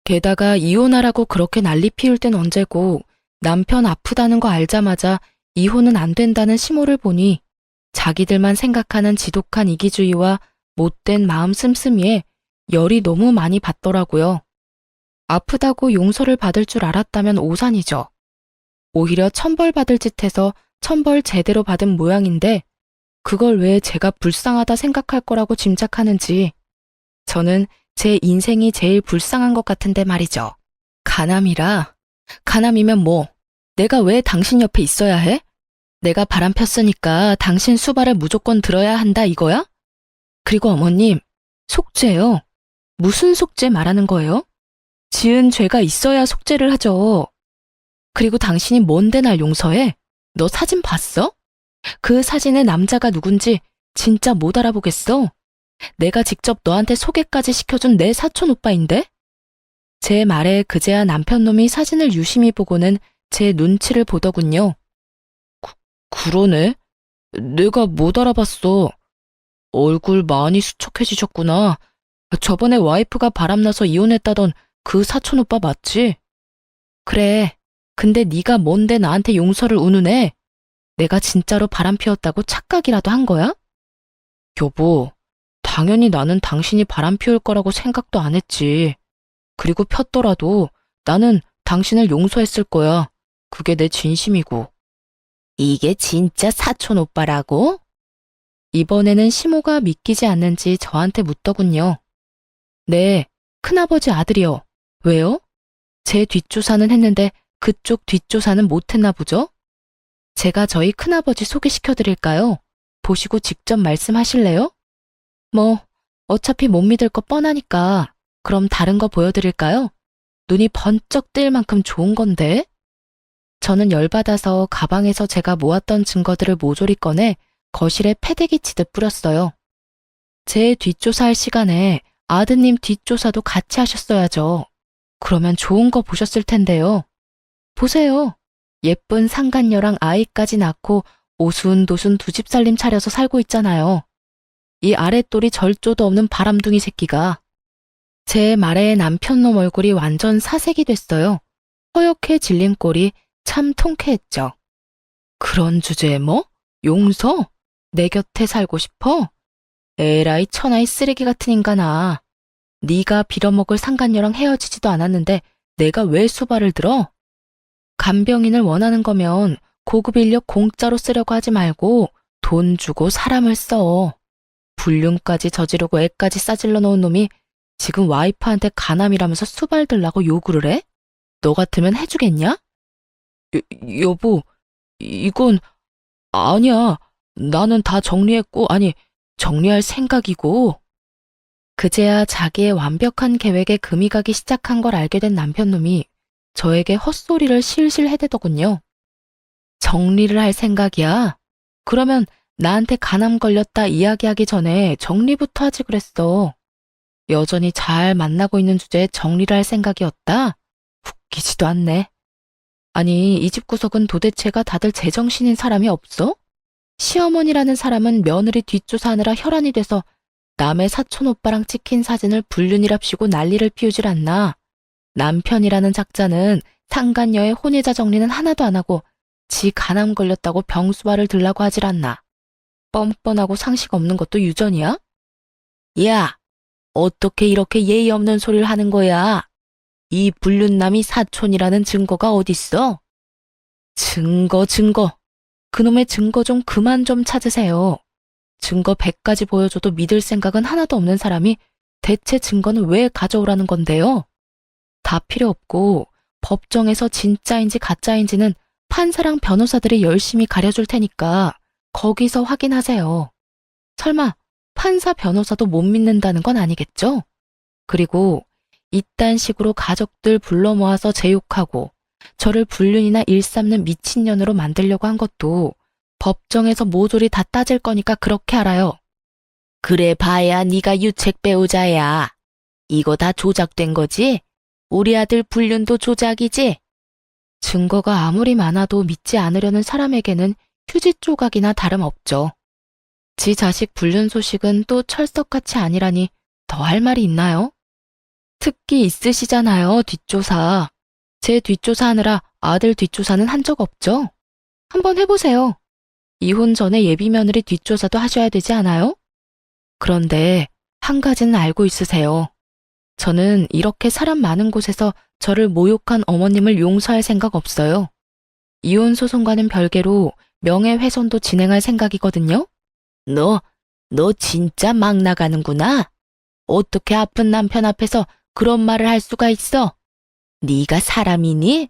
게다가 이혼하라고 그렇게 난리 피울 땐 언제고 남편 아프다는 거 알자마자 이혼은 안 된다는 시모를 보니 자기들만 생각하는 지독한 이기주의와 못된 마음 씀씀이에 열이 너무 많이 받더라고요. 아프다고 용서를 받을 줄 알았다면 오산이죠. 오히려 천벌받을 짓 해서 천벌 제대로 받은 모양인데 그걸 왜 제가 불쌍하다 생각할 거라고 짐작하는지 저는 제 인생이 제일 불쌍한 것 같은데 말이죠. 간암이라. 간암이면 뭐 내가 왜 당신 옆에 있어야 해? 내가 바람 폈으니까 당신 수발을 무조건 들어야 한다 이거야? 그리고 어머님, 속죄요. 무슨 속죄 말하는 거예요? 지은 죄가 있어야 속죄를 하죠. 그리고 당신이 뭔데 날 용서해? 너 사진 봤어? 그 사진의 남자가 누군지 진짜 못 알아보겠어. 내가 직접 너한테 소개까지 시켜준 내 사촌 오빠인데? 제 말에 그제야 남편놈이 사진을 유심히 보고는 제 눈치를 보더군요. 그러네. 내가 못 알아봤어. 얼굴 많이 수척해지셨구나. 저번에 와이프가 바람나서 이혼했다던 그 사촌 오빠 맞지? 그래. 근데 네가 뭔데 나한테 용서를 운운해? 내가 진짜로 바람 피웠다고 착각이라도 한 거야? 여보, 당연히 나는 당신이 바람 피울 거라고 생각도 안 했지. 그리고 폈더라도 나는 당신을 용서했을 거야. 그게 내 진심이고. 이게 진짜 사촌 오빠라고? 이번에는 시모가 믿기지 않는지 저한테 묻더군요. 네, 큰아버지 아들이요. 왜요? 제 뒷조사는 했는데 그쪽 뒷조사는 못했나 보죠? 제가 저희 큰아버지 소개시켜 드릴까요? 보시고 직접 말씀하실래요? 뭐, 어차피 못 믿을 거 뻔하니까 그럼 다른 거 보여드릴까요? 눈이 번쩍 뜰 만큼 좋은 건데? 저는 열받아서 가방에서 제가 모았던 증거들을 모조리 꺼내 거실에 패대기 치듯 뿌렸어요. 제 뒷조사할 시간에 아드님 뒷조사도 같이 하셨어야죠. 그러면 좋은 거 보셨을 텐데요. 보세요. 예쁜 상간녀랑 아이까지 낳고 오순도순 두 집 살림 차려서 살고 있잖아요. 이 아랫돌이 절조도 없는 바람둥이 새끼가. 제 말에 남편놈 얼굴이 완전 사색이 됐어요. 허옇게 질린 꼴이 참 통쾌했죠. 그런 주제에 뭐? 용서? 내 곁에 살고 싶어? 에라이 천하의 쓰레기 같은 인간아. 네가 빌어먹을 상간녀랑 헤어지지도 않았는데 내가 왜 수발을 들어? 간병인을 원하는 거면 고급 인력 공짜로 쓰려고 하지 말고 돈 주고 사람을 써. 불륜까지 저지르고 애까지 싸질러 놓은 놈이 지금 와이프한테 간암이라면서 수발 들라고 요구를 해? 너 같으면 해주겠냐? 여보, 이건 아니야. 나는 다 정리했고, 아니, 정리할 생각이고. 그제야 자기의 완벽한 계획에 금이 가기 시작한 걸 알게 된 남편놈이 저에게 헛소리를 실실 해대더군요. 정리를 할 생각이야? 그러면 나한테 간암 걸렸다 이야기하기 전에 정리부터 하지 그랬어. 여전히 잘 만나고 있는 주제에 정리를 할 생각이었다? 웃기지도 않네. 아니, 이 집 구석은 도대체가 다들 제정신인 사람이 없어? 시어머니라는 사람은 며느리 뒷조사하느라 혈안이 돼서 남의 사촌 오빠랑 찍힌 사진을 불륜이랍시고 난리를 피우질 않나. 남편이라는 작자는 상간녀의 혼외자 정리는 하나도 안 하고 지 간암 걸렸다고 병수발을 들라고 하질 않나. 뻔뻔하고 상식 없는 것도 유전이야? 야, 어떻게 이렇게 예의 없는 소리를 하는 거야? 이 불륜남이 사촌이라는 증거가 어딨어? 증거. 그놈의 증거 좀 그만 좀 찾으세요. 증거 100가지 보여줘도 믿을 생각은 하나도 없는 사람이 대체 증거는 왜 가져오라는 건데요? 다 필요 없고 법정에서 진짜인지 가짜인지는 판사랑 변호사들이 열심히 가려줄 테니까 거기서 확인하세요. 설마 판사 변호사도 못 믿는다는 건 아니겠죠? 그리고 이딴 식으로 가족들 불러 모아서 제욕하고 저를 불륜이나 일삼는 미친년으로 만들려고 한 것도 법정에서 모조리 다 따질 거니까 그렇게 알아요. 그래 봐야 네가 유책 배우자야. 이거 다 조작된 거지? 우리 아들 불륜도 조작이지? 증거가 아무리 많아도 믿지 않으려는 사람에게는 휴지 조각이나 다름없죠. 지 자식 불륜 소식은 또 철석같이 아니라니 더 할 말이 있나요? 특기 있으시잖아요, 뒷조사. 제 뒷조사하느라 아들 뒷조사는 한 적 없죠? 한번 해보세요. 이혼 전에 예비 며느리 뒷조사도 하셔야 되지 않아요? 그런데 한 가지는 알고 있으세요. 저는 이렇게 사람 많은 곳에서 저를 모욕한 어머님을 용서할 생각 없어요. 이혼 소송과는 별개로 명예훼손도 진행할 생각이거든요. 너 진짜 막 나가는구나. 어떻게 아픈 남편 앞에서 그런 말을 할 수가 있어? 네가 사람이니?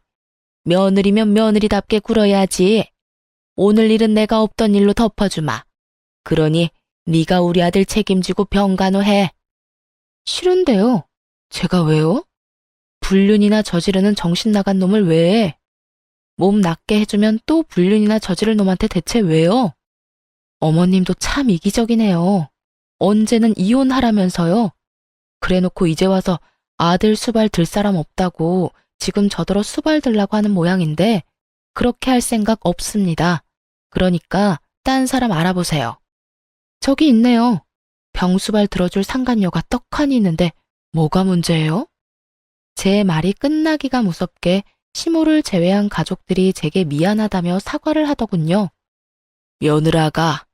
며느리면 며느리답게 굴어야지. 오늘 일은 내가 없던 일로 덮어주마. 그러니 네가 우리 아들 책임지고 병간호해. 싫은데요. 제가 왜요? 불륜이나 저지르는 정신 나간 놈을 왜 해? 몸 낫게 해주면 또 불륜이나 저지를 놈한테 대체 왜요? 어머님도 참 이기적이네요. 언제는 이혼하라면서요. 그래놓고 이제 와서 아들 수발 들 사람 없다고 지금 저더러 수발 들라고 하는 모양인데 그렇게 할 생각 없습니다. 그러니까 딴 사람 알아보세요. 저기 있네요. 병수발 들어줄 상간녀가 떡하니 있는데 뭐가 문제예요? 제 말이 끝나기가 무섭게 시모를 제외한 가족들이 제게 미안하다며 사과를 하더군요. 며느라가,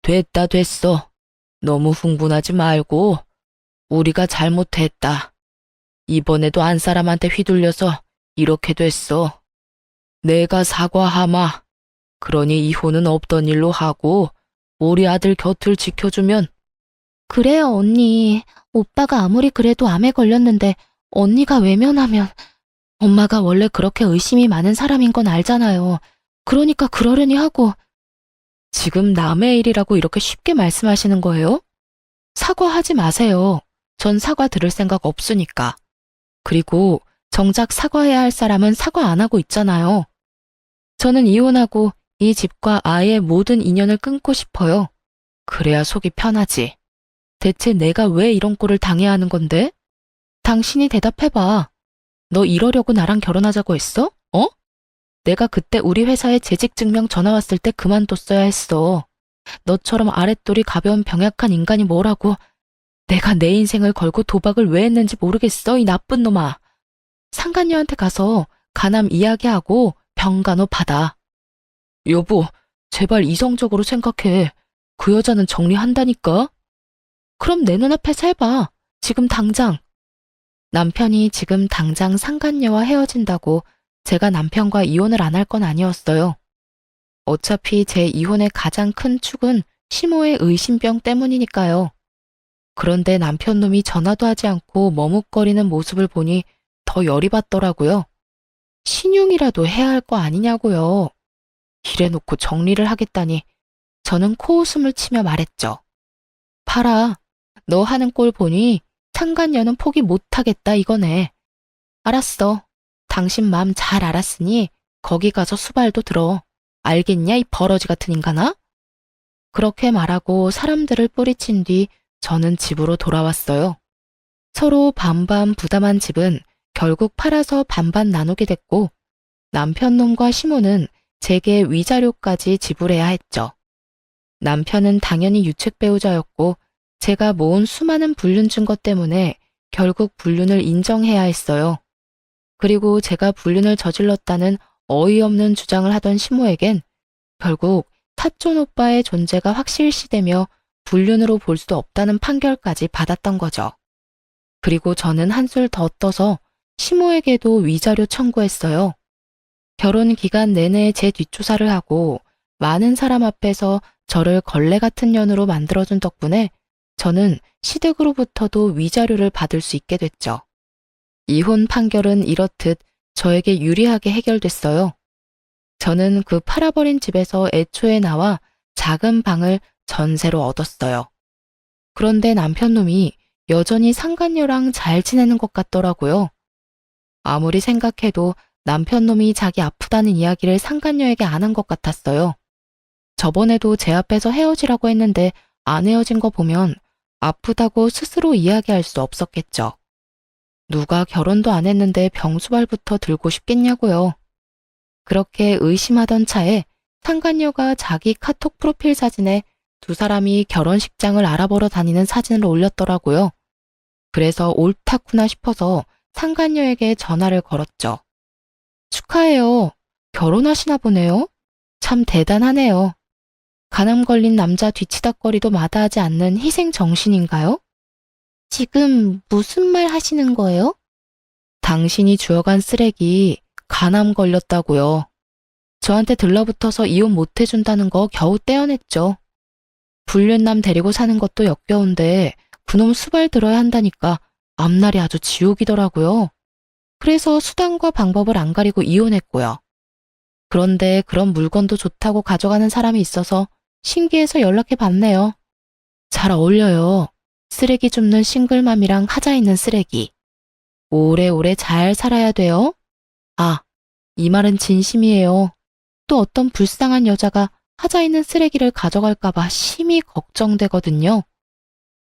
됐어. 너무 흥분하지 말고 우리가 잘못했다. 이번에도 안 사람한테 휘둘려서 이렇게 됐어. 내가 사과하마. 그러니 이혼은 없던 일로 하고 우리 아들 곁을 지켜주면. 그래요, 언니. 오빠가 아무리 그래도 암에 걸렸는데 언니가 외면하면 엄마가 원래 그렇게 의심이 많은 사람인 건 알잖아요. 그러니까 그러려니 하고. 지금 남의 일이라고 이렇게 쉽게 말씀하시는 거예요? 사과하지 마세요. 전 사과 들을 생각 없으니까. 그리고 정작 사과해야 할 사람은 사과 안 하고 있잖아요. 저는 이혼하고 이 집과 아이의 모든 인연을 끊고 싶어요. 그래야 속이 편하지. 대체 내가 왜 이런 꼴을 당해야 하는 건데? 당신이 대답해봐. 너 이러려고 나랑 결혼하자고 했어? 어? 내가 그때 우리 회사에 재직증명 전화 왔을 때 그만뒀어야 했어. 너처럼 아랫돌이 가벼운 병약한 인간이 뭐라고. 내가 내 인생을 걸고 도박을 왜 했는지 모르겠어, 이 나쁜 놈아. 상간녀한테 가서 간암 이야기하고 병간호 받아. 여보, 제발 이성적으로 생각해. 그 여자는 정리한다니까? 그럼 내 눈앞에서 해봐. 지금 당장. 남편이 지금 당장 상간녀와 헤어진다고 제가 남편과 이혼을 안 할 건 아니었어요. 어차피 제 이혼의 가장 큰 축은 시모의 의심병 때문이니까요. 그런데 남편놈이 전화도 하지 않고 머뭇거리는 모습을 보니 더 열이 받더라고요. 신용이라도 해야 할 거 아니냐고요. 이래놓고 정리를 하겠다니 저는 코웃음을 치며 말했죠. 봐라, 너 하는 꼴 보니 상간녀는 포기 못하겠다 이거네. 알았어. 당신 맘 잘 알았으니 거기 가서 수발도 들어. 알겠냐, 이 버러지 같은 인간아? 그렇게 말하고 사람들을 뿌리친 뒤 저는 집으로 돌아왔어요. 서로 반반 부담한 집은 결국 팔아서 반반 나누게 됐고 남편놈과 시모는 제게 위자료까지 지불해야 했죠. 남편은 당연히 유책 배우자였고 제가 모은 수많은 불륜 증거 때문에 결국 불륜을 인정해야 했어요. 그리고 제가 불륜을 저질렀다는 어이없는 주장을 하던 시모에겐 결국 사촌 오빠의 존재가 확실시되며 불륜으로 볼 수 없다는 판결까지 받았던 거죠. 그리고 저는 한술 더 떠서 시모에게도 위자료 청구했어요. 결혼 기간 내내 제 뒷조사를 하고 많은 사람 앞에서 저를 걸레 같은 년으로 만들어준 덕분에 저는 시댁으로부터도 위자료를 받을 수 있게 됐죠. 이혼 판결은 이렇듯 저에게 유리하게 해결됐어요. 저는 그 팔아버린 집에서 애초에 나와 작은 방을 전세로 얻었어요. 그런데 남편놈이 여전히 상간녀랑 잘 지내는 것 같더라고요. 아무리 생각해도 남편놈이 자기 아프다는 이야기를 상간녀에게 안 한 것 같았어요. 저번에도 제 앞에서 헤어지라고 했는데 안 헤어진 거 보면 아프다고 스스로 이야기할 수 없었겠죠. 누가 결혼도 안 했는데 병수발부터 들고 싶겠냐고요. 그렇게 의심하던 차에 상간녀가 자기 카톡 프로필 사진에 두 사람이 결혼식장을 알아보러 다니는 사진을 올렸더라고요. 그래서 옳다구나 싶어서 상간녀에게 전화를 걸었죠. 축하해요. 결혼하시나 보네요. 참 대단하네요. 간암 걸린 남자 뒤치다꺼리도 마다하지 않는 희생 정신인가요? 지금 무슨 말 하시는 거예요? 당신이 주워간 쓰레기 간암 걸렸다고요. 저한테 들러붙어서 이혼 못 해준다는 거 겨우 떼어냈죠. 불륜남 데리고 사는 것도 역겨운데 그놈 수발 들어야 한다니까 앞날이 아주 지옥이더라고요. 그래서 수단과 방법을 안 가리고 이혼했고요. 그런데 그런 물건도 좋다고 가져가는 사람이 있어서 신기해서 연락해 봤네요. 잘 어울려요. 쓰레기 줍는 싱글맘이랑 하자 있는 쓰레기. 오래오래 잘 살아야 돼요. 아, 이 말은 진심이에요. 또 어떤 불쌍한 여자가 하자 있는 쓰레기를 가져갈까봐 심히 걱정되거든요.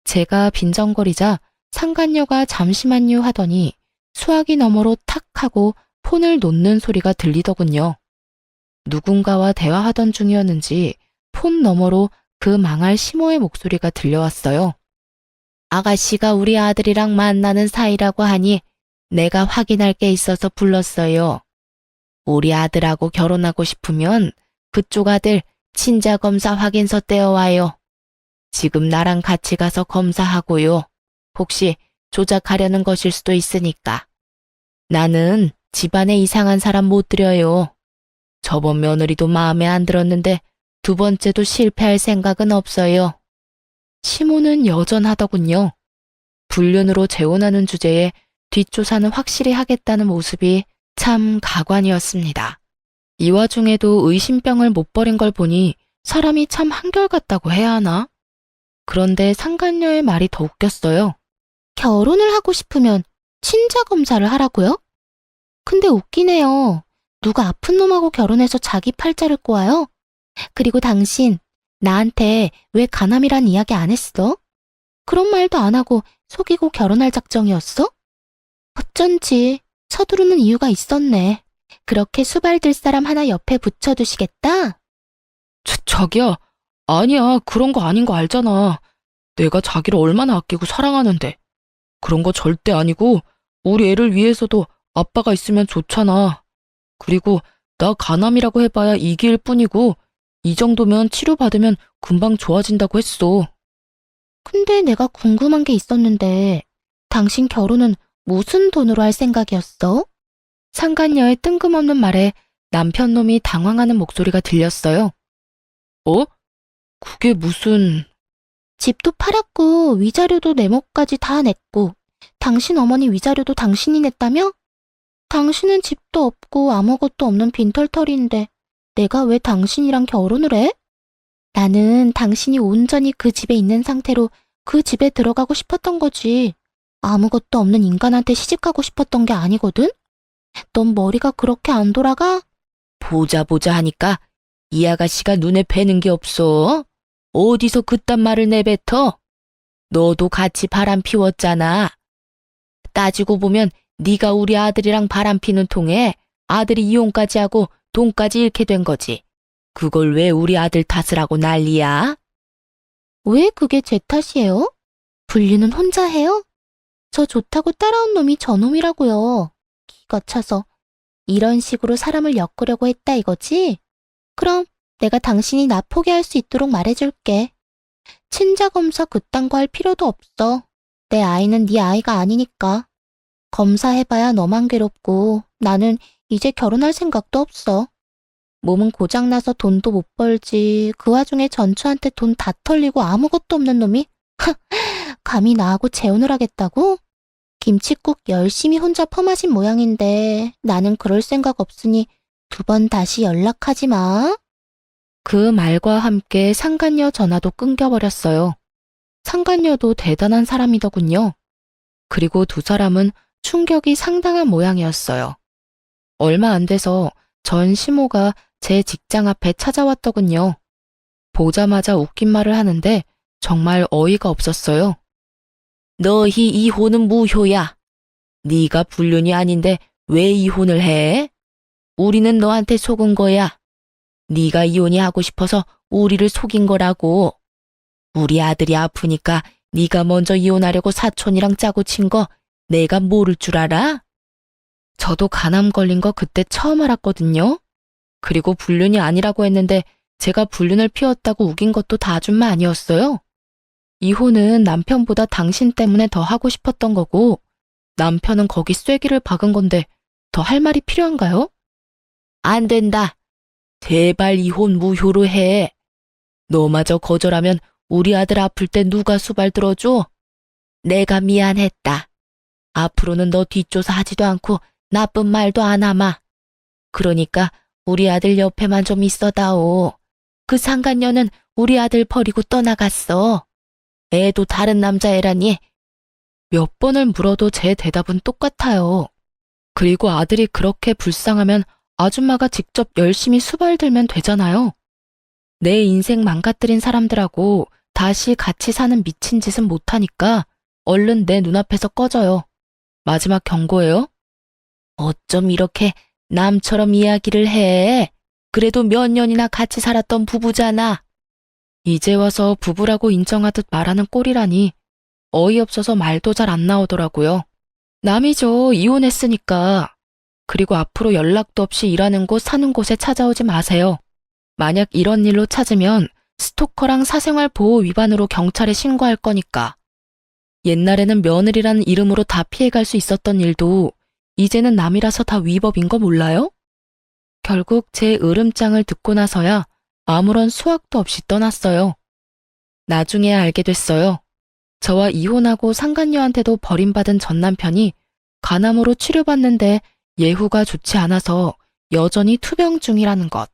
제가 빈정거리자 상간녀가 잠시만요 하더니 수화기 너머로 탁 하고 폰을 놓는 소리가 들리더군요. 누군가와 대화하던 중이었는지 폰 너머로 그 망할 시모의 목소리가 들려왔어요. 아가씨가 우리 아들이랑 만나는 사이라고 하니 내가 확인할 게 있어서 불렀어요. 우리 아들하고 결혼하고 싶으면 그쪽 아들 친자 검사 확인서 떼어와요. 지금 나랑 같이 가서 검사하고요. 혹시 조작하려는 것일 수도 있으니까. 나는 집안에 이상한 사람 못 들여요. 저번 며느리도 마음에 안 들었는데 두 번째도 실패할 생각은 없어요. 시모는 여전하더군요. 불륜으로 재혼하는 주제에 뒷조사는 확실히 하겠다는 모습이 참 가관이었습니다. 이 와중에도 의심병을 못 버린 걸 보니 사람이 참 한결같다고 해야 하나? 그런데 상간녀의 말이 더 웃겼어요. 결혼을 하고 싶으면 친자 검사를 하라고요? 근데 웃기네요. 누가 아픈 놈하고 결혼해서 자기 팔자를 꼬아요? 그리고 당신, 나한테 왜 가남이란 이야기 안 했어? 그런 말도 안 하고 속이고 결혼할 작정이었어? 어쩐지 서두르는 이유가 있었네. 그렇게 수발들 사람 하나 옆에 붙여두시겠다? 자기야, 아니야. 그런 거 아닌 거 알잖아. 내가 자기를 얼마나 아끼고 사랑하는데. 그런 거 절대 아니고 우리 애를 위해서도 아빠가 있으면 좋잖아. 그리고 나 간암이라고 해봐야 이기일 뿐이고 이 정도면 치료받으면 금방 좋아진다고 했어. 근데 내가 궁금한 게 있었는데 당신 결혼은 무슨 돈으로 할 생각이었어? 상간녀의 뜬금없는 말에 남편 놈이 당황하는 목소리가 들렸어요. 어? 그게 무슨... 집도 팔았고 위자료도 내 몫까지 다 냈고 당신 어머니 위자료도 당신이 냈다며? 당신은 집도 없고 아무것도 없는 빈털터리인데 내가 왜 당신이랑 결혼을 해? 나는 당신이 온전히 그 집에 있는 상태로 그 집에 들어가고 싶었던 거지. 아무것도 없는 인간한테 시집가고 싶었던 게 아니거든? 넌 머리가 그렇게 안 돌아가? 보자 하니까 이 아가씨가 눈에 뵈는 게 없어. 어디서 그딴 말을 내뱉어? 너도 같이 바람 피웠잖아. 따지고 보면 네가 우리 아들이랑 바람 피는 통에 아들이 이혼까지 하고 돈까지 잃게 된 거지. 그걸 왜 우리 아들 탓을 하고 난리야? 왜 그게 제 탓이에요? 분리는 혼자 해요? 저 좋다고 따라온 놈이 저놈이라고요. 기가 차서 이런 식으로 사람을 엮으려고 했다 이거지? 그럼 내가 당신이 나 포기할 수 있도록 말해줄게. 친자 검사 그딴 거 할 필요도 없어. 내 아이는 네 아이가 아니니까. 검사해봐야 너만 괴롭고 나는 이제 결혼할 생각도 없어. 몸은 고장나서 돈도 못 벌지. 그 와중에 전처한테 돈 다 털리고 아무것도 없는 놈이 감히 나하고 재혼을 하겠다고? 김칫국 열심히 혼자 퍼마신 모양인데 나는 그럴 생각 없으니 두 번 다시 연락하지 마. 그 말과 함께 상간녀 전화도 끊겨버렸어요. 상간녀도 대단한 사람이더군요. 그리고 두 사람은 충격이 상당한 모양이었어요. 얼마 안 돼서 전 시모가 제 직장 앞에 찾아왔더군요. 보자마자 웃긴 말을 하는데 정말 어이가 없었어요. 너희 이혼은 무효야. 네가 불륜이 아닌데 왜 이혼을 해? 우리는 너한테 속은 거야. 네가 이혼이 하고 싶어서 우리를 속인 거라고. 우리 아들이 아프니까 네가 먼저 이혼하려고 사촌이랑 짜고 친 거 내가 모를 줄 알아? 저도 간암 걸린 거 그때 처음 알았거든요. 그리고 불륜이 아니라고 했는데 제가 불륜을 피웠다고 우긴 것도 다 아줌마 아니었어요? 이혼은 남편보다 당신 때문에 더 하고 싶었던 거고 남편은 거기 쐐기를 박은 건데 더 할 말이 필요한가요? 안 된다. 제발 이혼 무효로 해. 너마저 거절하면 우리 아들 아플 때 누가 수발 들어줘? 내가 미안했다. 앞으로는 너 뒷조사 하지도 않고 나쁜 말도 안 하마. 그러니까 우리 아들 옆에만 좀 있어다오. 그 상간녀는 우리 아들 버리고 떠나갔어. 애도 다른 남자애라니. 몇 번을 물어도 제 대답은 똑같아요. 그리고 아들이 그렇게 불쌍하면 아줌마가 직접 열심히 수발들면 되잖아요. 내 인생 망가뜨린 사람들하고 다시 같이 사는 미친 짓은 못하니까 얼른 내 눈앞에서 꺼져요. 마지막 경고예요. 어쩜 이렇게 남처럼 이야기를 해. 그래도 몇 년이나 같이 살았던 부부잖아. 이제 와서 부부라고 인정하듯 말하는 꼴이라니 어이없어서 말도 잘 안 나오더라고요. 남이죠. 이혼했으니까. 그리고 앞으로 연락도 없이 일하는 곳, 사는 곳에 찾아오지 마세요. 만약 이런 일로 찾으면 스토커랑 사생활 보호 위반으로 경찰에 신고할 거니까. 옛날에는 며느리라는 이름으로 다 피해갈 수 있었던 일도 이제는 남이라서 다 위법인 거 몰라요? 결국 제 으름장을 듣고 나서야 아무런 수확도 없이 떠났어요. 나중에 알게 됐어요. 저와 이혼하고 상간녀한테도 버림받은 전 남편이 간암으로 치료받는데 예후가 좋지 않아서 여전히 투병 중이라는 것.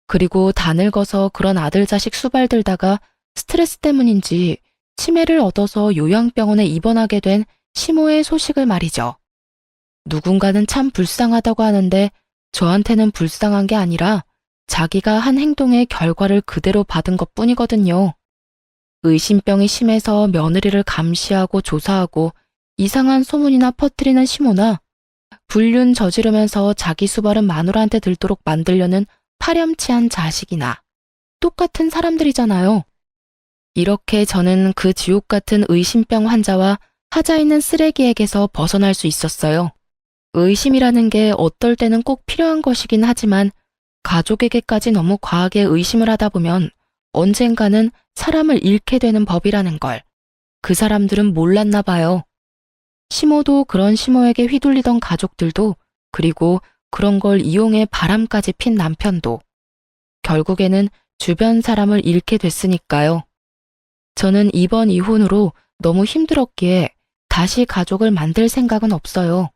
그리고 다 늙어서 그런 아들 자식 수발들다가 스트레스 때문인지 치매를 얻어서 요양병원에 입원하게 된 시모의 소식을 말이죠. 누군가는 참 불쌍하다고 하는데 저한테는 불쌍한 게 아니라 자기가 한 행동의 결과를 그대로 받은 것뿐이거든요. 의심병이 심해서 며느리를 감시하고 조사하고 이상한 소문이나 퍼뜨리는 시모나 불륜 저지르면서 자기 수발은 마누라한테 들도록 만들려는 파렴치한 자식이나 똑같은 사람들이잖아요. 이렇게 저는 그 지옥 같은 의심병 환자와 하자 있는 쓰레기에게서 벗어날 수 있었어요. 의심이라는 게 어떨 때는 꼭 필요한 것이긴 하지만 가족에게까지 너무 과하게 의심을 하다 보면 언젠가는 사람을 잃게 되는 법이라는 걸 그 사람들은 몰랐나 봐요. 시모도 그런 시모에게 휘둘리던 가족들도 그리고 그런 걸 이용해 바람까지 핀 남편도 결국에는 주변 사람을 잃게 됐으니까요. 저는 이번 이혼으로 너무 힘들었기에 다시 가족을 만들 생각은 없어요.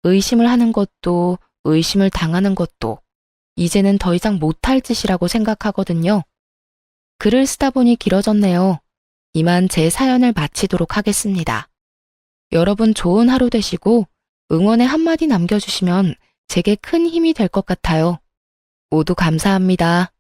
의심을 하는 것도 의심을 당하는 것도 이제는 더 이상 못할 짓이라고 생각하거든요. 글을 쓰다 보니 길어졌네요. 이만 제 사연을 마치도록 하겠습니다. 여러분 좋은 하루 되시고 응원의 한마디 남겨주시면 제게 큰 힘이 될 것 같아요. 모두 감사합니다.